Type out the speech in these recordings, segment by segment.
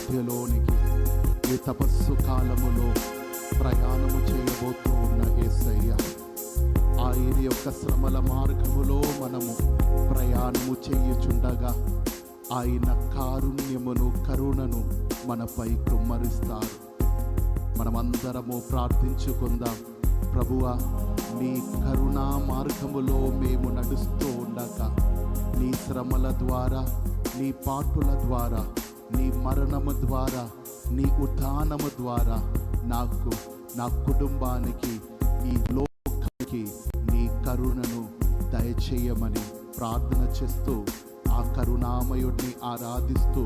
మధ్యలోనికి ఈ తపస్సు కాలములో ప్రయాణము చేయబోతూ ఉన్న యేసయ్య, ఆయన యొక్క శ్రమల మార్గములో మనము ప్రయాణము చేయుచుండగా ఆయన కారుణ్యమును కరుణను మనపై కుమ్మరిస్తారు. మనమందరము ప్రార్థించుకుందాం. ప్రభువా, నీ కరుణా మార్గములో మేము నడుస్తూ ఉండగా నీ శ్రమల ద్వారా, నీ పాటుల ద్వారా, నీ మరణము ద్వారా, నీ ఉత్థానము ద్వారా నాకు, నా కుటుంబానికి, ఈ లోకానికి నీ కరుణను దయచేయమని ప్రార్థన చేస్తూ ఆ కరుణామయుడిని ఆరాధిస్తూ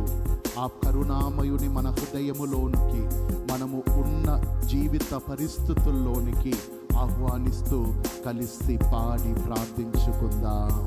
ఆ కరుణామయుని మన హృదయములోనికి, మనము ఉన్న జీవిత పరిస్థితుల్లోనికి ఆహ్వానిస్తూ కలిసి పాడి ప్రార్థించుకుందాం.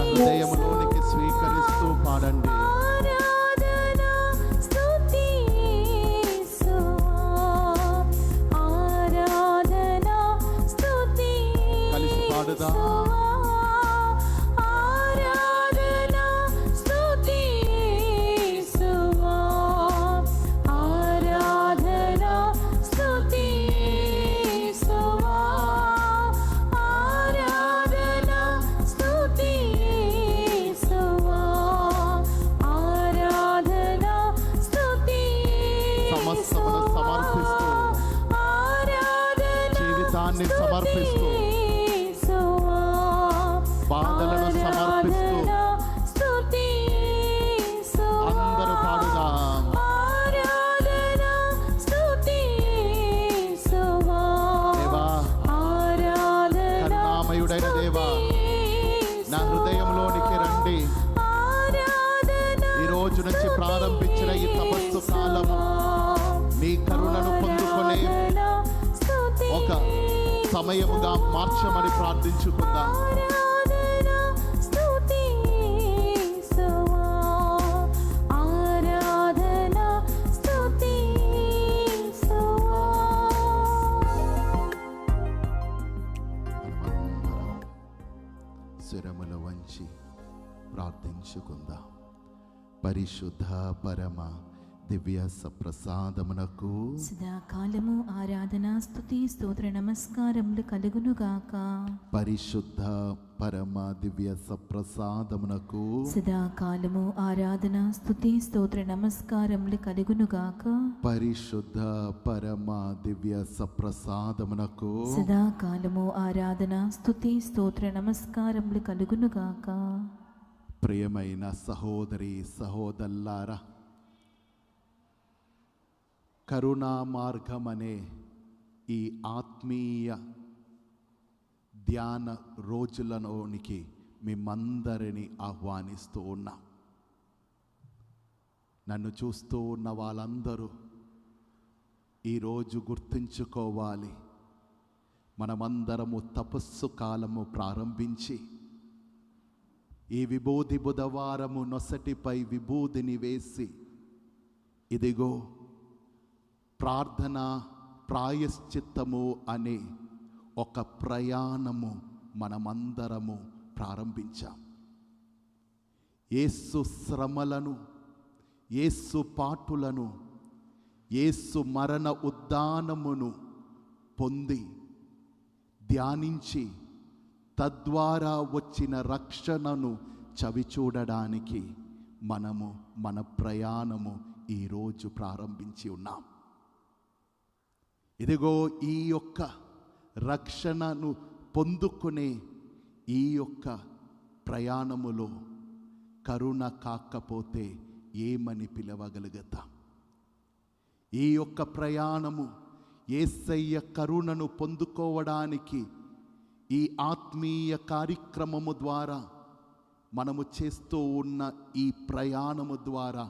హృదయంలోనికి స్వీకరిస్తూ పాడండి. కలిసి పాడుదా. సమర్పిస్తూ బాధలను సమర్పిస్తూ అందరూ పాడుదాం. దేవా, కరుణామయుడైన దేవా, నా హృదయంలోనికి రండి. ఈ రోజు నుంచి ప్రారంభించిన ఈ తపస్సు కాలము నీ కరుణను పొందుకునే ఒక సమయముగా మార్చమని ప్రార్థించుకుందాం. శిరములు వంచి ప్రార్థించుకుందాం. పరిశుద్ధ పరమ దివ్య సప్రసాదమునకు సదాకాలము ఆరాధన స్తుతి స్తోత్ర నమస్కారములు కలుగునుగాక. పరిశుద్ధ పరమ దివ్య సప్రసాదమునకు సదాకాలము ఆరాధన స్తుతి స్తోత్ర నమస్కారములు కలుగునుగాక. పరిశుద్ధ పరమ దివ్య సప్రసాదమునకు సదాకాలము ఆరాధన స్తుతి స్తోత్ర నమస్కారములు కలుగునుగాక. ప్రియమైన సహోదరి సహోదరులారా, కరుణా మార్గం అనే ఈ ఆత్మీయ ధ్యాన రోజులలోనికి మిమ్మందరిని ఆహ్వానిస్తూ ఉన్నాం. నన్ను చూస్తూ ఉన్న వాళ్ళందరూ ఈరోజు గుర్తుంచుకోవాలి, మనమందరము తపస్సు కాలము ప్రారంభించి ఈ విభూది బుధవారము నొసటిపై విభూదిని వేసి ఇదిగో ప్రార్థన ప్రాయశ్చిత్తము అనే ఒక ప్రయాణము మనమందరము ప్రారంభించాం. యేసు శ్రమలను, యేసు పాటులను, యేసు మరణ ఉద్ధానమును పొంది ధ్యానించి తద్వారా వచ్చిన రక్షణను చవిచూడడానికి మనము మన ప్రయాణము ఈరోజు ప్రారంభించి ఉన్నాం. ఇదిగో ఈ యొక్క రక్షణను పొందుకునే ఈ యొక్క ప్రయాణములో కరుణ కాకపోతే ఏమని పిలవగలుగుతాం? ఈ యొక్క ప్రయాణము యేసయ్య కరుణను పొందుకోవడానికి ఈ ఆత్మీయ కార్యక్రమము ద్వారా మనము చేస్తూ ఉన్న ఈ ప్రయాణము ద్వారా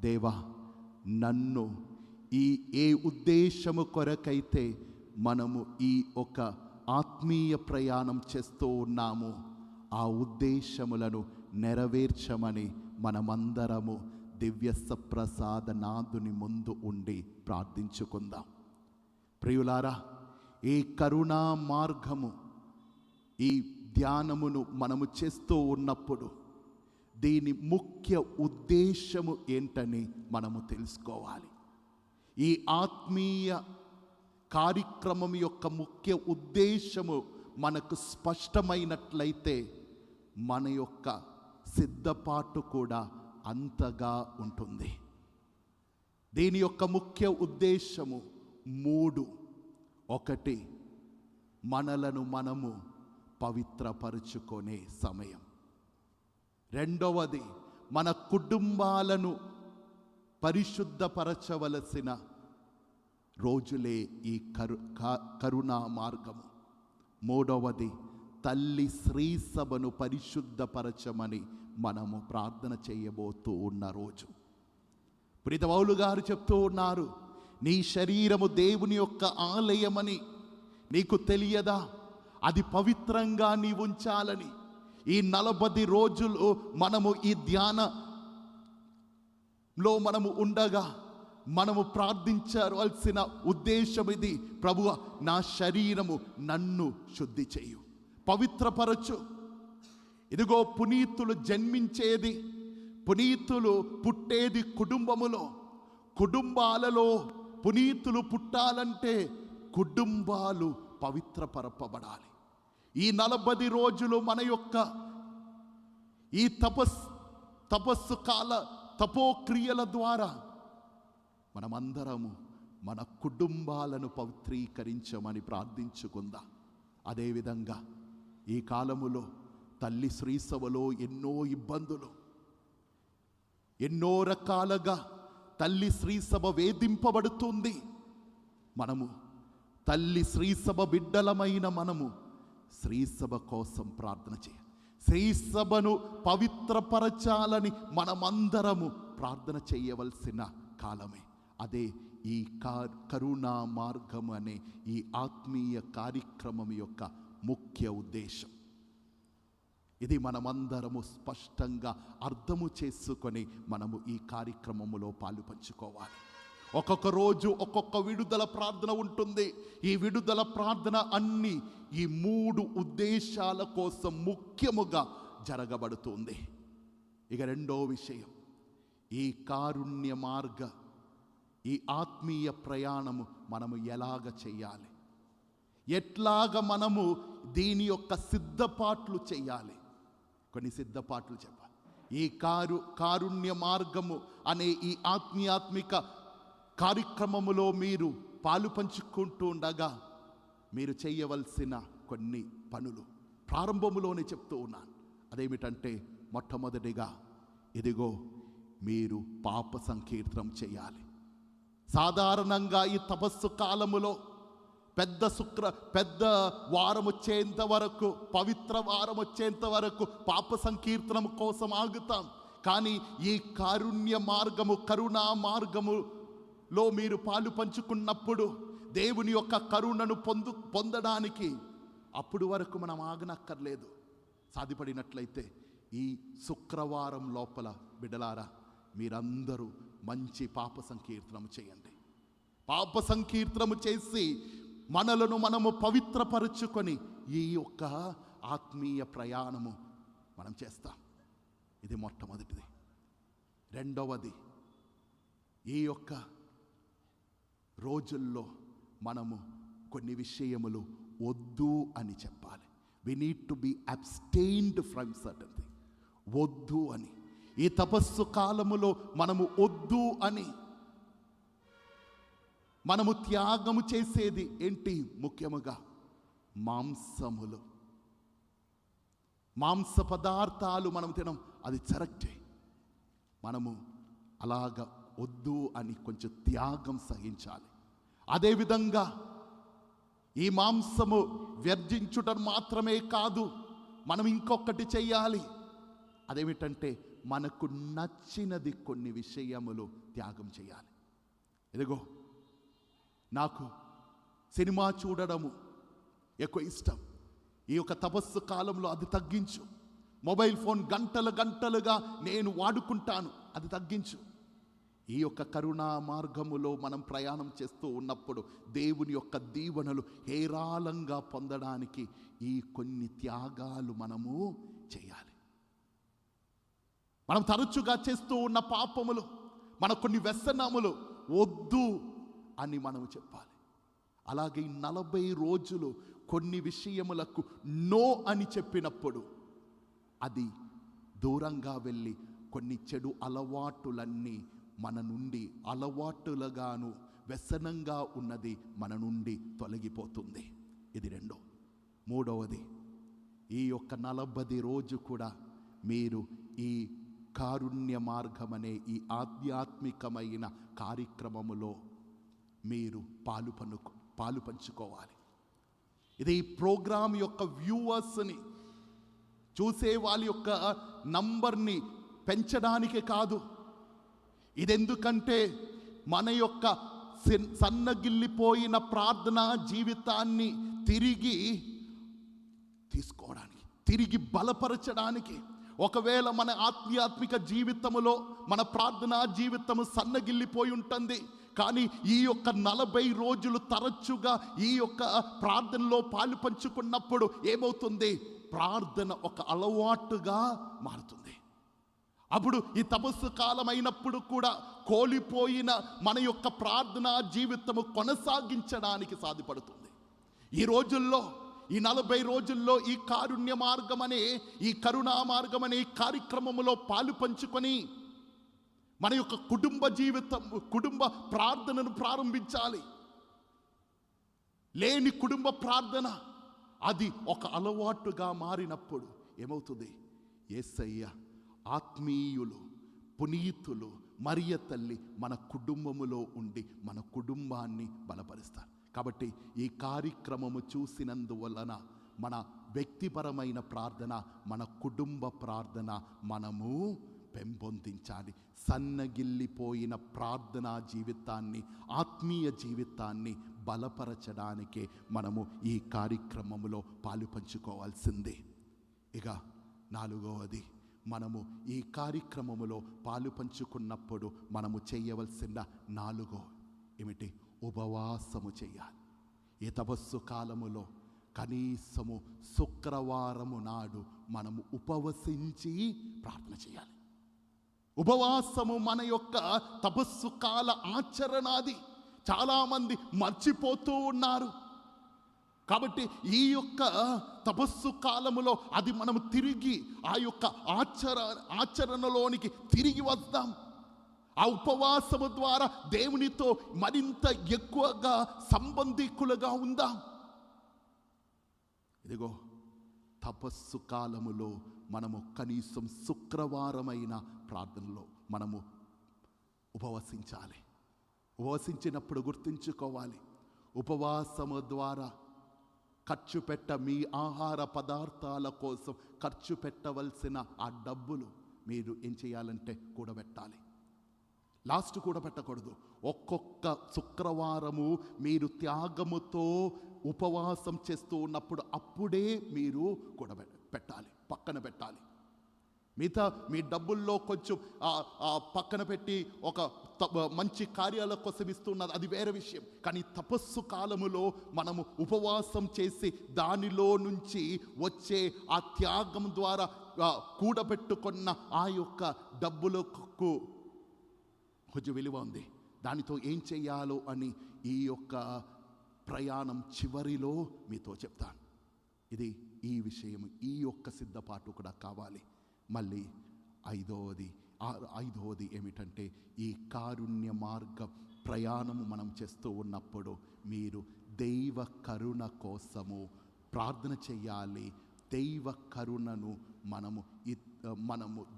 దేవా, నన్ను ఏ ఉద్దేశము కొరకైతే మనము ఈ ఒక ఆత్మీయ ప్రయాణం చేస్తూ ఉన్నాము, ఆ ఉద్దేశములను నెరవేర్చమని మనమందరము దివ్య సప్రసాద నాథుని ముందు ఉండి ప్రార్థించుకుందాం. ప్రియులారా, ఈ కరుణా మార్గము, ఈ ధ్యానమును మనము చేస్తూ ఉన్నప్పుడు దీని ముఖ్య ఉద్దేశము ఏంటని మనము తెలుసుకోవాలి. ఈ ఆత్మీయ కార్యక్రమం యొక్క ముఖ్య ఉద్దేశము మనకు స్పష్టమైనట్లయితే మన యొక్క సిద్ధపాటు కూడా అంతగా ఉంటుంది. దీని యొక్క ముఖ్య ఉద్దేశము 3. 1, మనలను మనము పవిత్రపరుచుకునే సమయం. 2వది, మన కుటుంబాలను పరిశుద్ధపరచవలసిన రోజులే ఈ కరుణా మార్గము. 3వది, తల్లి శ్రీ సభను పరిశుద్ధపరచమని మనము ప్రార్థన చేయబోతూ ఉన్న రోజు. ప్రీత పౌలు గారు చెప్తూ ఉన్నారు, నీ శరీరము దేవుని యొక్క ఆలయమని నీకు తెలియదా? అది పవిత్రంగా నీ ఉంచాలని. ఈ 40 రోజులు మనము ఈ ధ్యానంలో మనము ఉండగా మనము ప్రార్థించవలసిన ఉద్దేశం ఇది. ప్రభువా, నా శరీరము నన్ను శుద్ధి చేయు, పవిత్రపరచు. ఇదిగో పునీతులు జన్మించేది, పునీతులు పుట్టేది కుటుంబములో. కుటుంబాలలో పునీతులు పుట్టాలంటే కుటుంబాలు పవిత్రపరపబడాలి. ఈ 40 రోజులు మన యొక్క ఈ తపస్సు కాల తపోక్రియల ద్వారా మనమందరము మన కుటుంబాలను పవిత్రీకరించమని ప్రార్థించుకుందాం. అదేవిధంగా ఈ కాలములో తల్లి శ్రీసభలో ఎన్నో ఇబ్బందులు, ఎన్నో రకాలుగా తల్లి శ్రీసభ వేధింపబడుతుంది. మనము తల్లి శ్రీసభ బిడ్డలమైన మనము శ్రీసభ కోసం ప్రార్థన చేయాలి. శ్రీసభను పవిత్రపరచాలని మనమందరము ప్రార్థన చేయవలసిన కాలమే. అదే ఈ కరుణా మార్గం అనే ఈ ఆత్మీయ కార్యక్రమం యొక్క ముఖ్య ఉద్దేశం. ఇది మనమందరము స్పష్టంగా అర్థము చేసుకొని మనము ఈ కార్యక్రమములో పాలు పంచుకోవాలి. ఒక్కొక్క రోజు ఒక్కొక్క విడుదల ప్రార్థన ఉంటుంది. ఈ విడుదల ప్రార్థన అన్ని ఈ 3 ఉద్దేశాల కోసం ముఖ్యముగా జరగబడుతుంది. ఇక 2వ విషయం, ఈ కారుణ్య మార్గ ఈ ఆత్మీయ ప్రయాణము మనము ఎలాగ చేయాలి, ఎట్లాగ మనము దీని యొక్క సిద్ధపాట్లు చేయాలి. కొన్ని సిద్ధపాట్లు చెప్పాలి. ఈ కారుణ్య మార్గము అనే ఈ ఆధ్యాత్మిక కార్యక్రమములో మీరు పాలు పంచుకుంటూ ఉండగా మీరు చేయవలసిన కొన్ని పనులు ప్రారంభములోనే చెప్తూ ఉన్నాను. అదేమిటంటే, మొట్టమొదటిగా ఇదిగో మీరు పాప సంకీర్తనం చేయాలి. సాధారణంగా ఈ తపస్సు కాలములో పెద్ద వారం వచ్చేంత వరకు, పవిత్ర వారం వచ్చేంత వరకు పాప సంకీర్తనం కోసం ఆగుతాం. కానీ ఈ కారుణ్య మార్గము, కరుణా మార్గములో మీరు పాలు పంచుకున్నప్పుడు దేవుని యొక్క కరుణను పొందడానికి అప్పుడు వరకు మనం ఆగనక్కర్లేదు. సాధ్యపడినట్లయితే ఈ శుక్రవారం లోపల బిడ్డలారా మీరందరూ మంచి పాప సంకీర్తనము చేయండి. పాప సంకీర్తనము చేసి మనలను మనము పవిత్రపరుచుకొని ఈ యొక్క ఆత్మీయ ప్రయాణము మనం చేస్తాం. ఇది మొట్టమొదటిది. రెండవది, ఈ యొక్క రోజుల్లో మనము కొన్ని విషయములు వద్దు అని చెప్పాలి. We need to be abstained from certain thing. వద్దు అని ఈ తపస్సు కాలములో మనము వద్దు అని మనము త్యాగము చేసేది ఏంటి? ముఖ్యముగా మాంస పదార్థాలు మనం తినం, అది కరెక్టే. మనము అలాగ వద్దు అని కొంచెం త్యాగం సహించాలి. అదేవిధంగా ఈ మాంసము వ్యర్థించుట మాత్రమే కాదు, మనం ఇంకొకటి చెయ్యాలి. అదేమిటంటే, మనకు నచ్చినది కొన్ని విషయములు త్యాగం చేయాలి. ఇదిగో నాకు సినిమా చూడడము ఎక్కువ ఇష్టం. ఈ యొక్క తపస్సు కాలంలో అది తగ్గించు. మొబైల్ ఫోన్ గంటలుగా నేను వాడుకుంటాను, అది తగ్గించు. ఈ యొక్క కరుణా మార్గములో మనం ప్రయాణం చేస్తూ ఉన్నప్పుడు దేవుని యొక్క దీవెనలు హేరాళంగా పొందడానికి ఈ కొన్ని త్యాగాలు మనము చేయాలి. మనం తరచుగా చేస్తూ ఉన్న పాపములు, మన కొన్ని వ్యసనములు వద్దు అని మనము చెప్పాలి. అలాగే 40 రోజులు కొన్ని విషయములకు నో అని చెప్పినప్పుడు అది దూరంగా వెళ్ళి కొన్ని చెడు అలవాటులన్నీ మన నుండి, అలవాటులుగాను వ్యసనంగా ఉన్నది మన నుండి తొలగిపోతుంది. ఇది రెండో. మూడవది, ఈ యొక్క 40 రోజు కూడా మీరు ఈ కారుణ్య మార్గం అనే ఈ ఆధ్యాత్మికమైన కార్యక్రమములో మీరు పాలు పంచుకోవాలి. ఇది ఈ ప్రోగ్రాం యొక్క వ్యూవర్స్ని, చూసే వాళ్ళ యొక్క నంబర్ని పెంచడానికి కాదు. ఇదెందుకంటే మన యొక్క సన్నగిల్లిపోయిన ప్రార్థనా జీవితాన్ని తిరిగి తీసుకోవడానికి, తిరిగి బలపరచడానికి. ఒకవేళ మన ఆధ్యాత్మిక జీవితములో మన ప్రార్థనా జీవితము సన్నగిల్లిపోయి ఉంటుంది, కానీ ఈ యొక్క 40 రోజులు తరచుగా ఈ యొక్క ప్రార్థనలో పాలు పంచుకున్నప్పుడు ఏమవుతుంది? ప్రార్థన ఒక అలవాటుగా మారుతుంది. అప్పుడు ఈ తపస్సు కాలం అయినప్పుడు కూడా కోల్పోయిన మన యొక్క ప్రార్థనా జీవితము కొనసాగించడానికి సాధ్యపడుతుంది. ఈ రోజుల్లో, ఈ 40 రోజుల్లో ఈ కారుణ్య మార్గం అనే, ఈ కరుణా మార్గం అనే కార్యక్రమములో పాలు పంచుకొని మన యొక్క కుటుంబ ప్రార్థనను ప్రారంభించాలి. లేని కుటుంబ ప్రార్థన అది ఒక అలవాటుగా మారినప్పుడు ఏమవుతుంది? యేసయ్య, ఆత్మీయులు, పునీతులు, మరియ తల్లి మన కుటుంబములో ఉండి మన కుటుంబాన్ని బలపరుస్తారు. కాబట్టి ఈ కార్యక్రమము చూసినందువలన మన వ్యక్తిపరమైన ప్రార్థన, మన కుటుంబ ప్రార్థన మనము పెంపొందించాలి. సన్నగిల్లిపోయిన ప్రార్థనా జీవితాన్ని, ఆత్మీయ జీవితాన్ని బలపరచడానికే మనము ఈ కార్యక్రమములో పాలు పంచుకోవాల్సిందే. ఇక 4వది, మనము ఈ కార్యక్రమములో పాలు పంచుకున్నప్పుడు మనము చేయవలసిన 4 ఏమిటి? ఉపవాసము చేయాలి. ఈ తపస్సు కాలములో కనీసము శుక్రవారము నాడు మనము ఉపవసించి ప్రార్థన చేయాలి. ఉపవాసము మన యొక్క తపస్సు కాల ఆచరణాది. చాలామంది మర్చిపోతూ ఉన్నారు. కాబట్టి ఈ యొక్క తపస్సు కాలములో అది మనము తిరిగి ఆ యొక్క ఆచరణలోనికి తిరిగి వద్దాం. ఆ ఉపవాసము ద్వారా దేవునితో మరింత ఎక్కువగా సంబంధికులుగా ఉందాం. ఇదిగో తపస్సు కాలములో మనము కనీసం శుక్రవారమైన ప్రార్థనలో మనము ఉపవసించాలి. ఉపవసించినప్పుడు గుర్తుంచుకోవాలి, ఉపవాసము ద్వారా ఖర్చు మీ ఆహార పదార్థాల కోసం ఖర్చు పెట్టవలసిన ఆ డబ్బులు మీరు ఏం చేయాలంటే కూడబెట్టాలి. లాస్ట్ కూడబెట్టకూడదు. ఒక్కొక్క శుక్రవారము మీరు త్యాగముతో ఉపవాసం చేస్తూ ఉన్నప్పుడు అప్పుడే మీరు కూడబెట్టాలి, పక్కన పెట్టాలి. మిగతా మీ డబ్బుల్లో కొంచెం పక్కన పెట్టి ఒక మంచి కార్యాల కోసం ఇస్తున్నది, అది వేరే విషయం. కానీ తపస్సు కాలములో మనము ఉపవాసం చేసి దానిలో నుంచి వచ్చే ఆ త్యాగం ద్వారా కూడబెట్టుకున్న ఆ యొక్క డబ్బులకు కొంచెం విలువ ఉంది. దానితో ఏం చేయాలో అని ఈ యొక్క ప్రయాణం చివరిలో మీతో చెప్తాను. ఇది ఈ విషయం, ఈ యొక్క సిద్ధపాటు కూడా కావాలి. మళ్ళీ ఐదవది ఏమిటంటే, ఈ కారుణ్య మార్గ ప్రయాణము మనం చేస్తూ ఉన్నప్పుడు మీరు దైవ కరుణ కోసము ప్రార్థన చేయాలి. దైవ కరుణను మనము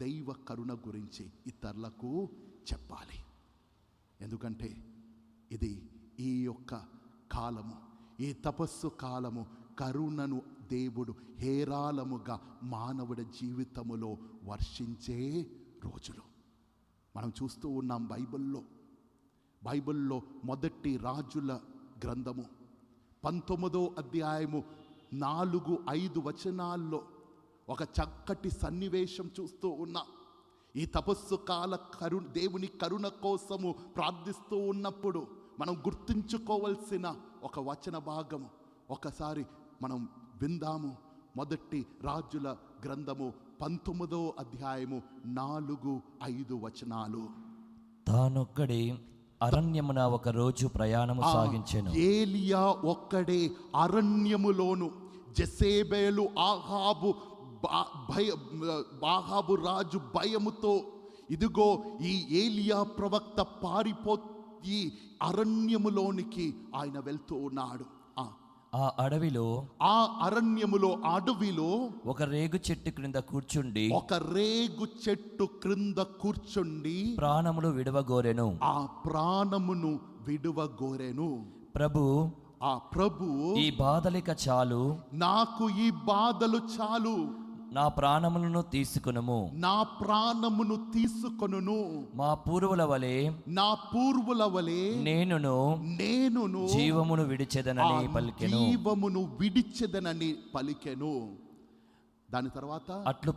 దైవ కరుణ గురించి ఇతరులకు చెప్పాలి. ఎందుకంటే ఇది ఈ యొక్క కాలము, ఈ తపస్సు కాలము కరుణను దేవుడు హేరాళముగా మానవుడి జీవితములో వర్షించే రోజులు మనం చూస్తూ ఉన్నాం. బైబిల్లో మొదటి రాజుల గ్రంథము 19వ అధ్యాయము 4-5 వచనాల్లో ఒక చక్కటి సన్నివేశం చూస్తూ ఉన్నాం. ఈ తపస్సు కాల దేవుని కరుణ కోసము ప్రార్థిస్తూ ఉన్నప్పుడు మనం గుర్తుంచుకోవలసిన ఒక వచన భాగము ఒకసారి మనం విందాము. మొదటి రాజుల గ్రంథము 19వ అధ్యాయము 4-5 వచనాలు. తానొక్కడే అరణ్యమున ఒక రోజు ప్రయాణము సాగించెను. ఏలియా ఒక్కడే అరణ్యములోను జెజెబెలు ఆహాబు రాజు భయముతో, ఇదిగో ఈ ఏలియా ప్రవక్త పారిపోయి అరణ్యములోనికి ఆయన వెళ్తూ ఉన్నాడు. ఆ అరణ్యములో ఒక రేగు చెట్టు క్రింద కూర్చుండి ప్రాణమును విడువగోరెను. ప్రభు ఈ బాధలిక చాలు, నాకు ఈ బాధలు చాలు, నా ప్రాణమును తీసుకొనును. మా పూర్వుల వలె నేనును జీవమును విడిచెదనని పలికెను. దాని తర్వాత అట్లు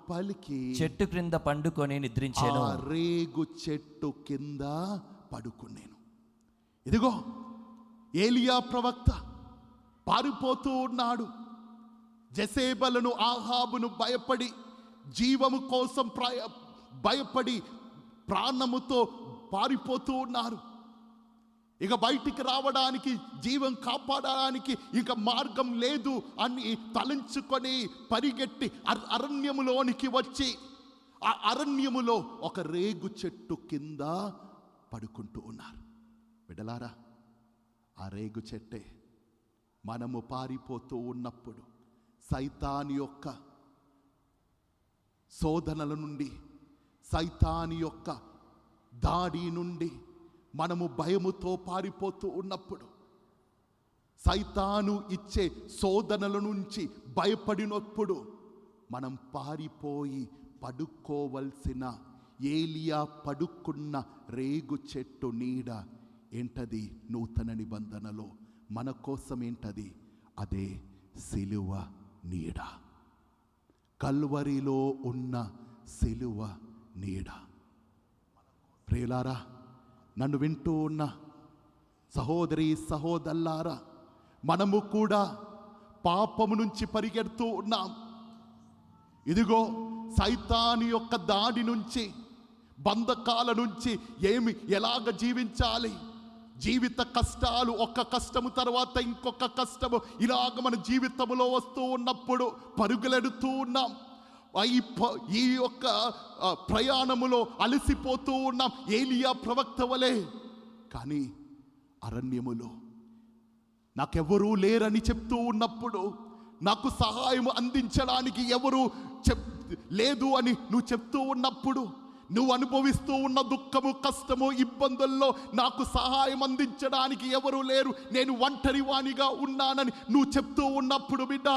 పలికి చెట్టు క్రింద పండుకొని నిద్రించెను. రేగు చెట్టు కింద పడుకునేను. ఇదిగో ఏలియా ప్రవక్త పారిపోతూ ఉన్నాడు. జెజెబెలును ఆహాబును భయపడి, జీవము కోసం భయపడి ప్రాణముతో పారిపోతూ ఉన్నారు. ఇక బయటికి రావడానికి, జీవం కాపాడడానికి ఇక మార్గం లేదు అని తలంచుకొని పరిగెట్టి అరణ్యములోనికి వచ్చి ఆ అరణ్యములో ఒక రేగు చెట్టు కింద పడుకుంటూ ఉన్నారు. బిడ్డలారా, ఆ రేగు చెట్టే మనము పారిపోతూ ఉన్నప్పుడు సైతాను యొక్క శోధనల నుండి, సైతాను యొక్క దాడి నుండి మనము భయముతో పారిపోతూ ఉన్నప్పుడు, సైతాను ఇచ్చే శోధనల నుంచి భయపడినప్పుడు మనం పారిపోయి పడుకోవలసిన ఏలియా పడుకున్న రేగు చెట్టు నీడ ఏంటది? నూతన నిబంధనలో మన కోసం ఏంటది? అదే సిలువ నీడ, కల్వరిలో ఉన్న సిలువ నీడ. ప్రియులారా, నన్ను వింటూ ఉన్న సహోదరి సహోదరులారా, మనము కూడా పాపము నుంచి పరిగెడుతూ ఉన్నాం. ఇదిగో సైతాను యొక్క దాడి నుంచి, బంధకాల నుంచి ఎలాగ జీవించాలి, జీవిత కష్టాలు, ఒక కష్టము తర్వాత ఇంకొక కష్టము, ఇలాగ మన జీవితంలో వస్తూ ఉన్నప్పుడు పరుగులెడుతూ ఉన్నాం. ఈ యొక్క ప్రయాణములో అలసిపోతూ ఉన్నాం, ఏలియా ప్రవక్త వలె. కానీ అరణ్యములో నాకెవరూ లేరని చెప్తూ ఉన్నప్పుడు, నాకు సహాయం అందించడానికి ఎవరు లేదు అని నువ్వు చెప్తూ ఉన్నప్పుడు, నువ్వు అనుభవిస్తూ ఉన్న దుఃఖము, కష్టము, ఇబ్బందుల్లో నాకు సహాయం అందించడానికి ఎవరు లేరు, నేను ఒంటరి వానిగా ఉన్నానని నువ్వు చెప్తూ ఉన్నప్పుడు, బిడ్డ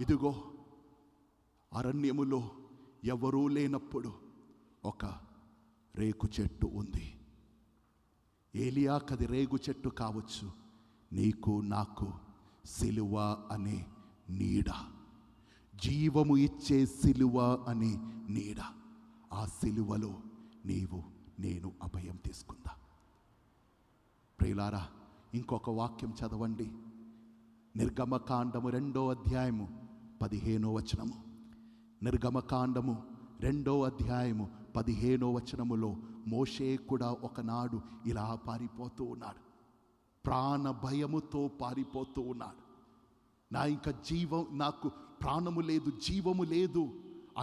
ఇదిగో అరణ్యములో ఎవరూ లేనప్పుడు ఒక రేగు చెట్టు ఉంది. ఏలియాకది రేగు చెట్టు కావచ్చు, నీకు నాకు సిలువ అనే నీడ, జీవము ఇచ్చే సిలువ అనే నీడ. ఆ సిలువలో నేను అభయం తీసుకుందా. ప్రియులారా, ఇంకొక వాక్యం చదవండి. నిర్గమకాండము 2వ అధ్యాయము 15వ వచనము. నిర్గమకాండము 2వ అధ్యాయము 15వ వచనములో మోషే కూడా ఒకనాడు ఇలా పారిపోతూ ఉన్నాడు, ప్రాణ భయముతో పారిపోతూ ఉన్నాడు. నాకు ప్రాణము లేదు, జీవము లేదు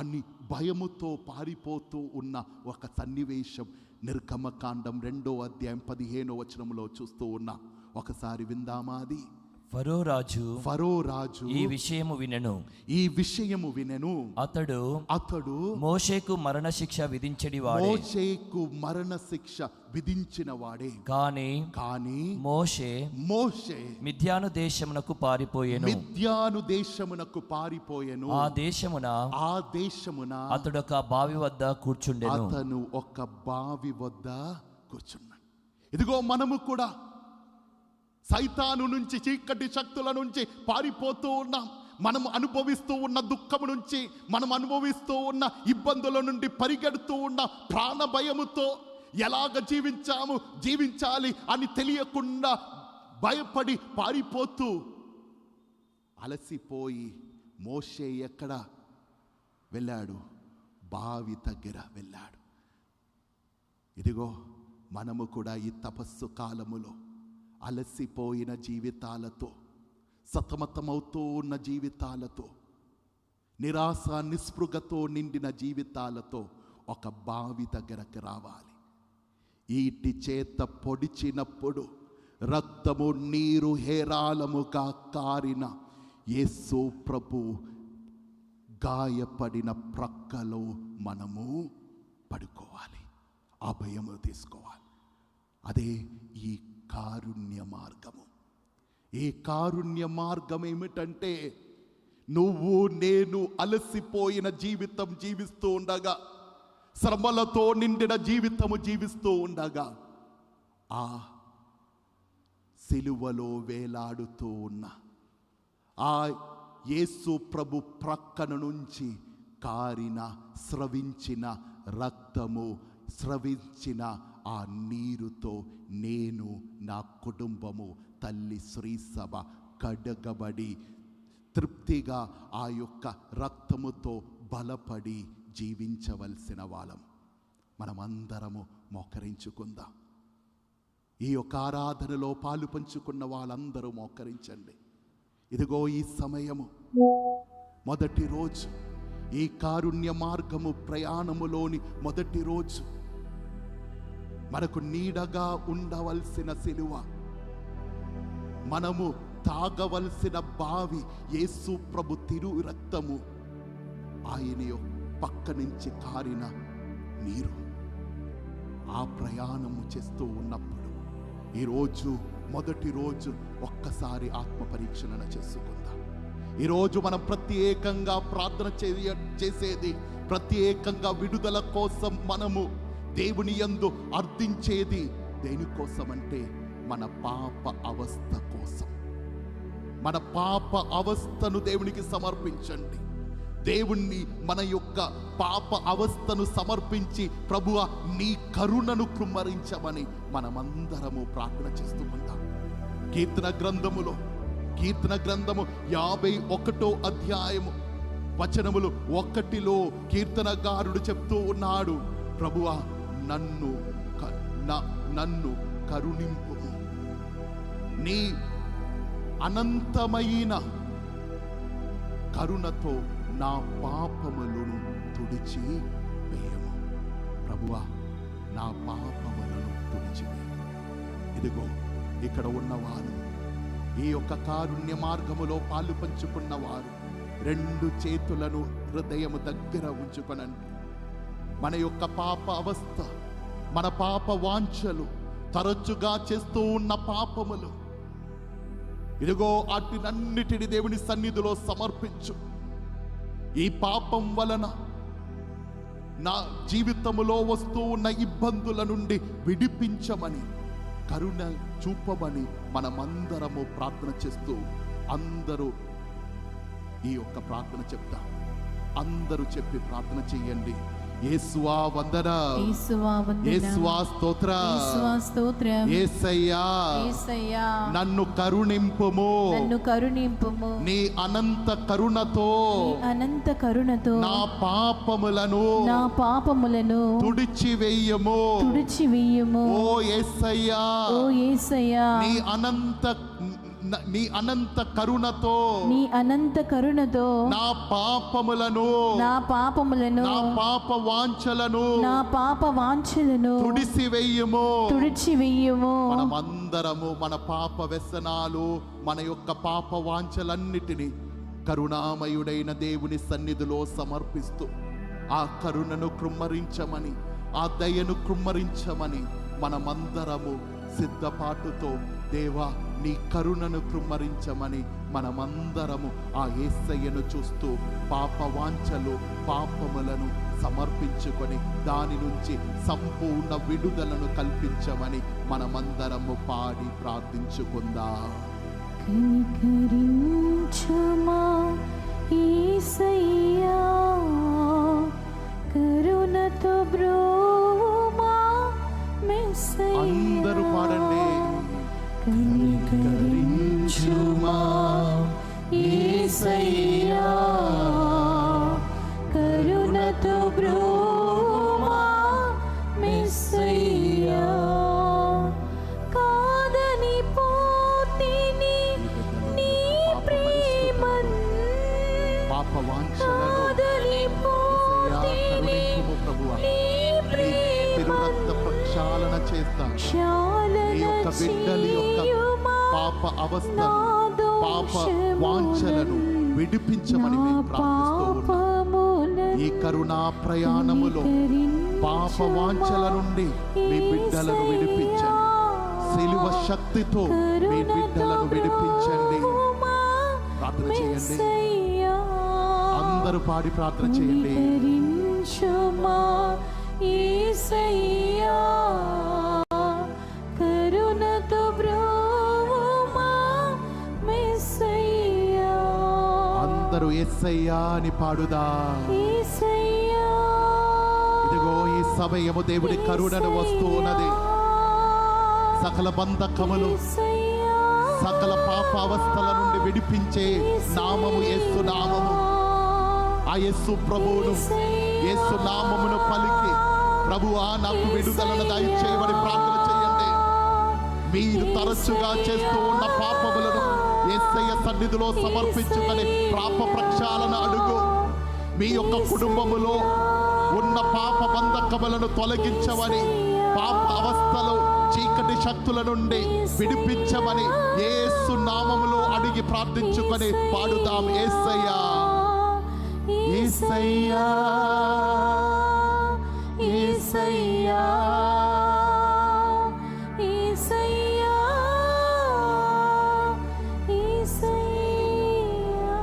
అని భయముతో పారిపోతూ ఉన్న ఒక సన్నివేశం నిర్గమకాండం 2వ అధ్యాయం 15వ వచనములో చూస్తూ ఉన్నా. ఒకసారి విందామా అది? ఫరో రాజు ఈ విషయము వినెను. అతడు మోషేకు మరణశిక్ష విధించిన వాడే. కానీ మోషే మిద్యాను దేశమునకు పారిపోయెను. ఆ దేశమున అతడు ఒక బావి వద్ద కూర్చుండెను. ఇదిగో మనము కూడా సైతాను నుంచి, చీకటి శక్తుల నుంచి పారిపోతూ ఉన్నాం. మనం అనుభవిస్తూ ఉన్న దుఃఖము నుంచి, మనం అనుభవిస్తూ ఉన్న ఇబ్బందుల నుండి పరిగెడుతూ ఉన్న ప్రాణ భయముతో ఎలాగ జీవించాలి అని తెలియకుండా భయపడి పారిపోతూ అలసిపోయి మోషే ఎక్కడ వెళ్ళాడు? బావి దగ్గర వెళ్ళాడు. ఇదిగో మనము కూడా ఈ తపస్సు కాలములో అలసిపోయిన జీవితాలతో, సతమతమవుతూ ఉన్న జీవితాలతో, నిరాశ నిస్పృహతో నిండిన జీవితాలతో ఒక బావి దగ్గరకు రావాలి. ఈటి చేత పొడిచినప్పుడు రక్తము నీరు హేరాళముగా కారిన యేసు ప్రభు గాయపడిన ప్రక్కలో మనము పడుకోవాలి, అభయము తీసుకోవాలి. అదే ఈ కారుణ్య మార్గము. ఈ కారుణ్య మార్గం ఏమిటంటే, నువ్వు నేను అలసిపోయిన జీవితం జీవిస్తూ ఉండగా, శ్రమలతో నిండిన జీవితము జీవిస్తూ ఉండగా, ఆ సిలువలో వేలాడుతూ ఉన్న ఆ యేసు ప్రభు ప్రక్కన నుంచి కారిన, స్రవించిన రక్తము, స్రవించిన ఆ నీరుతో నేను, నా కుటుంబము, తల్లి శ్రీసభ కడగబడి తృప్తిగా ఆ యొక్క రక్తముతో బలపడి జీవించవలసిన వాళ్ళం. మనమందరము మోకరించుకుందాం. ఈ యొక్క ఆరాధనలో పాలు పంచుకున్న వాళ్ళందరూ మోకరించండి. ఇదిగో ఈ సమయము, మొదటి రోజు, ఈ కారుణ్య మార్గము ప్రయాణములోని మొదటి రోజు, మనకు నీడగా ఉండవలసిన సిలువ, మనము తాగవలసిన బావి, యేసు ప్రభు తిరు రక్తము, ఆయన పక్క నుంచి కారిన నీరు. ఆ ప్రయాణము చేస్తూ ఉన్నప్పుడు ఈరోజు మొదటి రోజు ఒక్కసారి ఆత్మ పరీక్షణ చేసుకుందాం. ఈరోజు మనం ప్రత్యేకంగా ప్రార్థన చేసేది, ప్రత్యేకంగా విడుదల కోసం మనము దేవుని యందు అర్థించేది దేనికోసం అంటే, మన పాప అవస్థ కోసం. మన పాప అవస్థను దేవునికి సమర్పించండి. దేవుణ్ణి మన యొక్క పాప అవస్థను సమర్పించి, ప్రభువా నీ కరుణను కృమ్మరించమని మనమందరము ప్రార్థన చేస్తూ ఉంటాం. కీర్తన గ్రంథము 51వ అధ్యాయము వచనములు 1లో కీర్తనగారుడు చెప్తూ ఉన్నాడు, ప్రభువా నన్ను కరుణింపుము, నీ అనంతమైన కరుణతో నా పాపములను తుడిచి వేయము. ప్రభువా నా పాపములను తుడిచివేయము. ఇదిగో ఇక్కడ ఉన్నవారు, ఈ యొక్క కారుణ్య మార్గములో పాలు పంచుకున్నవారు 2 చేతులను హృదయము దగ్గర ఉంచుకొనండి. మన యొక్క పాప అవస్థ, మన పాప వాంఛలు, తరచుగా చేస్తూ ఉన్న పాపములు, ఇదిగో వాటినన్నిటిని దేవుని సన్నిధిలో సమర్పించు. ఈ పాపం వలన నా జీవితములో వస్తూ ఉన్న ఇబ్బందుల నుండి విడిపించమని, కరుణ చూపమని మనమందరము ప్రార్థన చేస్తూ, అందరూ ఈ యొక్క ప్రార్థన చెప్తా, అందరూ చెప్పి ప్రార్థన చెయ్యండి. యేసువా వందనం, యేసువా స్తోత్రం, యేసయ్యా నన్ను కరుణింపుము, నీ అనంత కరుణతో నా పాపములను తుడిచివేయము. ఓ యేసయ్యా నీ అనంత కరుణతో నా పాపములను నా పాప వాంఛలను తుడిచివేయము. మనమందరము మన పాప వ్యసనాలు, మన యొక్క పాప వాంఛలన్నిటినీ కరుణామయుడైన దేవుని సన్నిధిలో సమర్పిస్తూ, ఆ కరుణను కృమ్మరించమని, ఆ దయను కృమ్మరించమని మనమందరము సిద్ధపాటుతో, దేవా నీ కరుణను కృమ్మరించమని మనమందరము ఆ యేసయ్యను చూస్తూ పాప వాంఛలు, పాపములను సమర్పించుకొని దాని నుంచి సంపూర్ణ విడుదలను కల్పించమని మనమందరము పాడి ప్రార్థించుకుందాం. కనికరించుమా యేసయ్యా, కరుణతో బ్రోమా మెస్సయ్యా. అందరూ పాడండి. కనికరించుమా యేసయ్యా, కరుణతో బ్రోమా మెస్సయ్యా. కాదని పోతిని నీ ప్రేమన్, పాప వాంఛలను కాదని పోతిని నీ తిరురక్త ప్రక్షాళన చేస్తా. ఈ యొక్క బిడ్డలి యొక్క పాప అవస్థను, పాప వాంఛలను విడిపించమని మేము ప్రార్థిస్తూ ఉన్నాం. ఈ కరుణా ప్రయాణములో పాప వాంఛల నుండి మీ బిడ్డలను విడిపించండి. సిలువ శక్తితో మీ బిడ్డలను విడిపించండి. ప్రార్థన చేయండి, అందరూ పాడి ప్రార్థన చేయండి. యేసయ్యా, కరుణతో బ్రోమా మెస్సయ్యా. అందరూ యేసయ్యా అని పాడుదా. ఇదిగో ఈ సమయము దేవుడి కరుణను వస్తూ ఉన్నది. సకల బంధకములు, సకల పాప అవస్థల నుండి విడిపించే నామము యేసు నామము. ఆ యేసు ప్రభువును, యేసు నామమును పలికి, ప్రభువా నాకు విడుదలను దయచేయమని ప్రార్థన చేయండి. మీరు తరచుగా చేస్తూ ఉన్న పాపములను యేసయ్య సన్నిధిలో సమర్పించుకొని పాప ప్రక్షాళన అడుగు. మీ యొక్క కుటుంబములో ఉన్న పాప బంధకములను తొలగించమని, పాప అవస్థలు, చీకటి శక్తుల నుండి విడిపించమని యేసు నామములో అడిగి ప్రార్థించుకొని పాడుదాం. యేసయ్యా, యేసయ్యా, యేసయ్యా, యేసయ్యా, యేసయ్యా.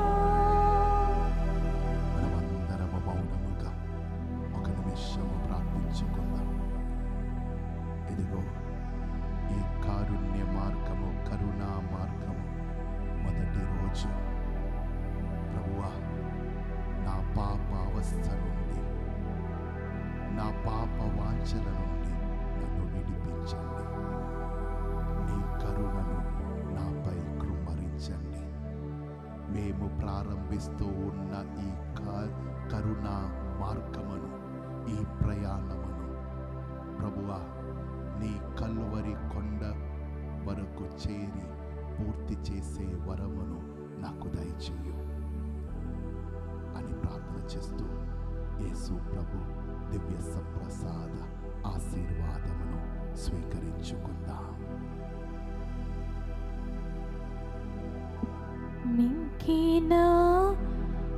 మనమందరము మౌనముగా ఒక నిమిషము ప్రార్థించుకుందాం. ఇదిగో ఈ కారుణ్య మార్గము, కరుణా మార్గము మొదటి రోజు. ప్రభువా నా పాప అవస్థ నుండి, నా పాప వాంఛల నుండి నన్ను విడిపించండి. నీ కరుణను నాపై కృమ్మరించండి. మేము ప్రారంభిస్తూ ఉన్న ఈ కరుణా మార్గమును, ఈ ప్రయాణమును ప్రభువా నీ కల్వరి కొండ వరకు చేరి పూర్తి చేసే వరమును నాకు దయచేయు అని ప్రార్థన చేస్తూ యేసు ప్రభు దివ్య సప్రసాద ఆశీర్వాదమును స్వీకరించుకుందాం. నీకేనా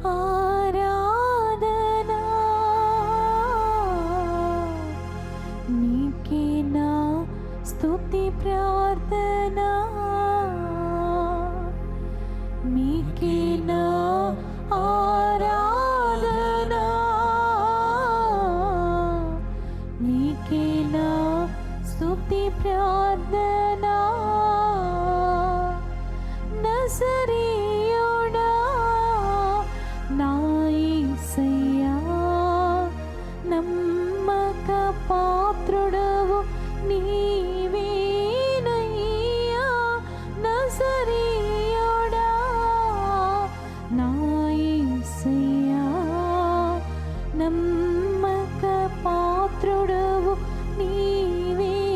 ఆరాధనా, నీకేనా స్తుతి ప్రార్థనా, నీకేనా ఆరాధనా, నీకేనా స్తుతి ప్రార్థనా. నజరేయుడా నా యేసయ్యా, నమ్మక పాత్రుడవు నీవేనయ్యా. నజరేయుడా నా యేసయ్యా, నమ్మక పాత్రుడవు నీవేనయ్యా.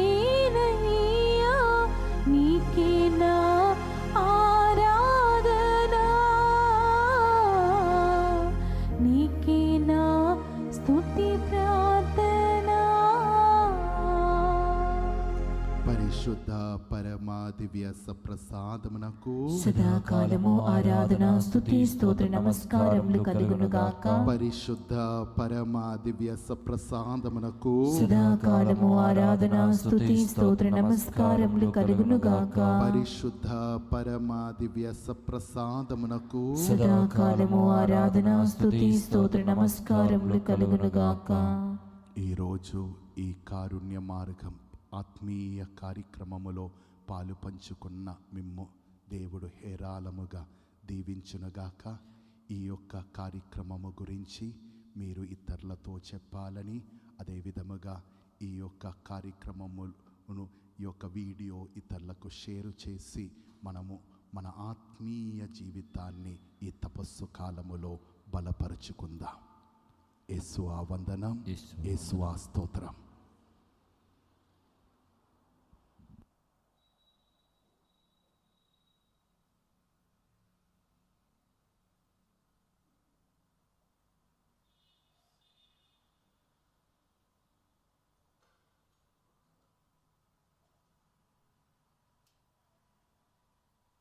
నీకే నా ఆరాధనా, నీకే నా స్తుతి ప్రార్థనా. పరిశుద్ధ పరమా దివ్య సప్రసాదమునకు సదాకాలము ఆరాధన స్తుతి స్తోత్ర నమస్కారములు కలుగునుగాక. పరిశుద్ధ పరమా దివ్య సప్రసాదమునకు సదాకాలము ఆరాధన స్తుతి స్తోత్ర నమస్కారములు కలుగునుగాక. పరిశుద్ధ పరమా దివ్య సప్రసాదమునకు సదాకాలము ఆరాధన స్తుతి స్తోత్ర నమస్కారములు కలుగునుగాక. ఈరోజు ఈ కారుణ్య మార్గం ఆత్మీయ కార్యక్రమములో పాలు పంచుకున్న మిమ్ము దేవుడు హేరాళముగా దీవించునుగాక. ఈ యొక్క కార్యక్రమము గురించి మీరు ఇతరులతో చెప్పాలని, అదే విధముగా ఈ యొక్క కార్యక్రమమును, ఈ యొక్క వీడియో ఇతరులకు షేర్ చేసి మనము మన ఆత్మీయ జీవితాన్ని ఈ తపస్సు కాలములో బలపరుచుకుందాం. యేసువా వందనం, యేసువా స్తోత్రం.